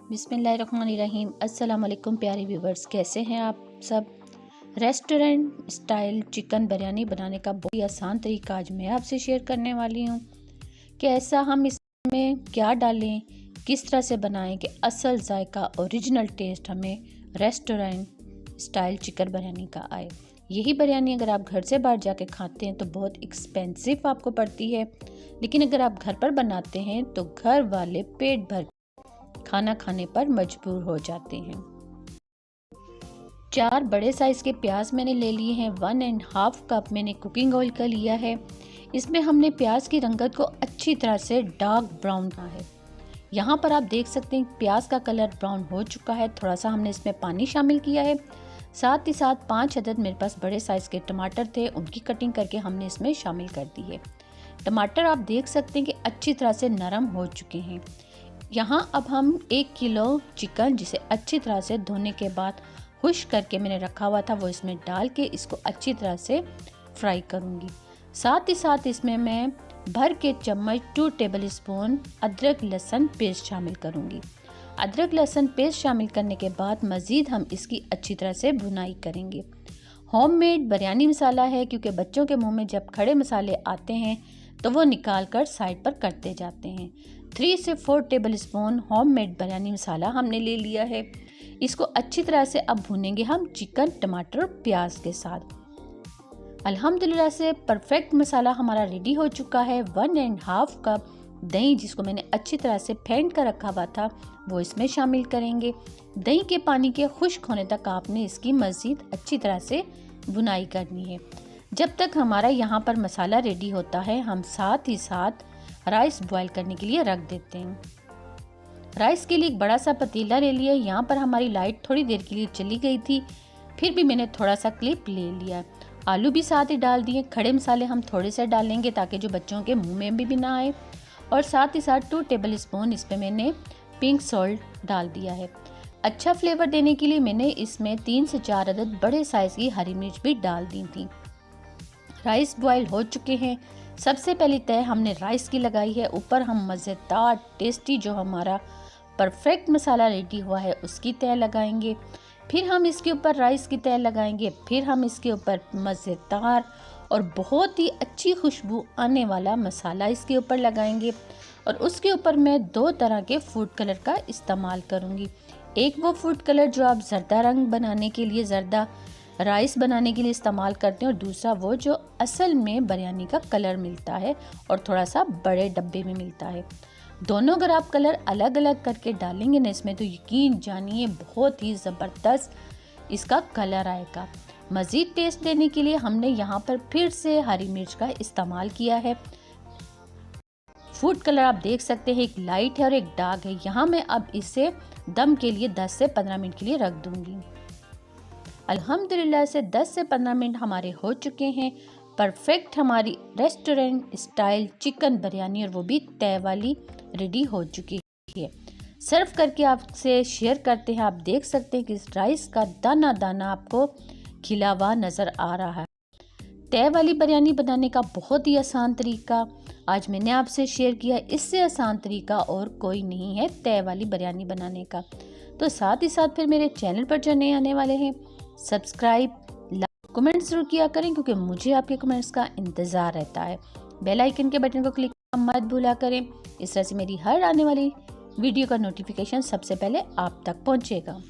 बिस्मिल्लाहिर्रहमानिर्रहीम। अस्सलाम वालेकुम प्यारे व्यूवर्स, कैसे हैं आप सब। रेस्टोरेंट स्टाइल चिकन बिरयानी बनाने का बहुत ही आसान तरीका आज मैं आपसे शेयर करने वाली हूं कि ऐसा हम इसमें क्या डालें, किस तरह से बनाएं कि असल जायका ओरिजिनल टेस्ट हमें रेस्टोरेंट स्टाइल चिकन बिरयानी का आए। यही बिरयानी अगर आप घर से बाहर जाके खाते हैं तो बहुत एक्सपेंसिव आपको पड़ती है, लेकिन अगर आप घर पर बनाते हैं तो घर वाले पेट भर खाना खाने पर मजबूर हो जाते हैं। 4 बड़े साइज के प्याज मैंने ले लिए हैं। 1.5 कप मैंने कुकिंग ऑयल का लिया है। इसमें हमने प्याज की रंगत को अच्छी तरह से डार्क ब्राउन करना है। यहाँ पर आप देख सकते हैं प्याज का कलर ब्राउन हो चुका है। थोड़ा सा हमने इसमें पानी शामिल किया है। साथ ही साथ 5 अदद मेरे पास बड़े साइज के टमाटर थे, उनकी कटिंग करके हमने इसमें शामिल कर दी है। टमाटर आप देख सकते हैं कि अच्छी तरह से नरम हो चुके हैं। यहाँ अब हम 1 किलो चिकन जिसे अच्छी तरह से धोने के बाद खुश्क करके मैंने रखा हुआ था वो इसमें डाल के इसको अच्छी तरह से फ्राई करूँगी। साथ ही साथ इसमें मैं भर के चम्मच 2 टेबल स्पून अदरक लहसुन पेस्ट शामिल करूँगी। अदरक लहसुन पेस्ट शामिल करने के बाद मज़ीद हम इसकी अच्छी तरह से भुनाई करेंगे। होममेड बिरयानी मसाला है, क्योंकि बच्चों के मुंह में जब खड़े मसाले आते हैं तो वो निकाल कर साइड पर करते जाते हैं। 3 से 4 टेबल स्पून होममेड बिरयानी मसाला हमने ले लिया है। इसको अच्छी तरह से अब भूनेंगे हम चिकन, टमाटर और प्याज के साथ। अल्हम्दुलिल्लाह से परफेक्ट मसाला हमारा रेडी हो चुका है। 1.5 कप दही जिसको मैंने अच्छी तरह से फेंट कर रखा हुआ था वो इसमें शामिल करेंगे। दही के पानी के खुश्क होने तक आपने इसकी मज़ीद अच्छी तरह से भुनाई करनी है। जब तक हमारा यहाँ पर मसाला रेडी होता है हम साथ ही साथ राइस बॉईल करने के लिए रख देते हैं। राइस के लिए एक बड़ा सा पतीला ले लिया। यहाँ पर हमारी लाइट थोड़ी देर के लिए चली गई थी, फिर भी मैंने थोड़ा सा क्लिप ले लिया। आलू भी साथ ही डाल दिए। खड़े मसाले हम थोड़े से डालेंगे ताकि जो बच्चों के मुंह में भी ना आए। और साथ ही साथ 2 टेबल स्पून इस पर मैंने पिंक सॉल्ट डाल दिया है। अच्छा फ्लेवर देने के लिए मैंने इसमें 3 से 4 अदद बड़े साइज़ की हरी मिर्च भी डाल दी थी। राइस बॉईल हो चुके हैं। सबसे पहली तय हमने राइस की लगाई है। ऊपर हम मज़ेदार टेस्टी जो हमारा परफेक्ट मसाला रेडी हुआ है उसकी तय लगाएंगे। फिर हम इसके ऊपर राइस की तय लगाएंगे। फिर हम इसके ऊपर मज़ेदार और बहुत ही अच्छी खुशबू आने वाला मसाला इसके ऊपर लगाएंगे। और उसके ऊपर मैं 2 तरह के फूड कलर का इस्तेमाल करूँगी। एक वो फूड कलर जो आप जर्दा रंग बनाने के लिए, जर्दा राइस बनाने के लिए इस्तेमाल करते हैं, और दूसरा वो जो असल में बिरयानी का कलर मिलता है और थोड़ा सा बड़े डब्बे में मिलता है। दोनों अगर आप कलर अलग अलग करके डालेंगे ना इसमें तो यकीन जानिए बहुत ही ज़बरदस्त इसका कलर आएगा। मज़ीद टेस्ट देने के लिए हमने यहाँ पर फिर से हरी मिर्च का इस्तेमाल किया है। फूड कलर आप देख सकते हैं, एक लाइट है और एक डार्क है। यहाँ मैं अब इसे दम के लिए 10 से 15 मिनट के लिए रख दूँगी। अल्हम्दुलिल्लाह से 10 से 15 मिनट हमारे हो चुके हैं। परफेक्ट हमारी रेस्टोरेंट स्टाइल चिकन बिरयानी और वो भी तय वाली रेडी हो चुकी है। सर्व करके आपसे शेयर करते हैं। आप देख सकते हैं कि इस राइस का दाना दाना आपको खिला हुआ नज़र आ रहा है। तय वाली बिरयानी बनाने का बहुत ही आसान तरीका आज मैंने आपसे शेयर किया। इससे आसान तरीका और कोई नहीं है तय वाली बिरयानी बनाने का। तो साथ ही साथ फिर मेरे चैनल पर जो नए आने वाले हैं सब्सक्राइब, लाइक, कमेंट जरूर किया करें, क्योंकि मुझे आपके कमेंट्स का इंतज़ार रहता है। बेल आइकन के बटन को क्लिक करना मत भूला करें। इस तरह से मेरी हर आने वाली वीडियो का नोटिफिकेशन सबसे पहले आप तक पहुंचेगा।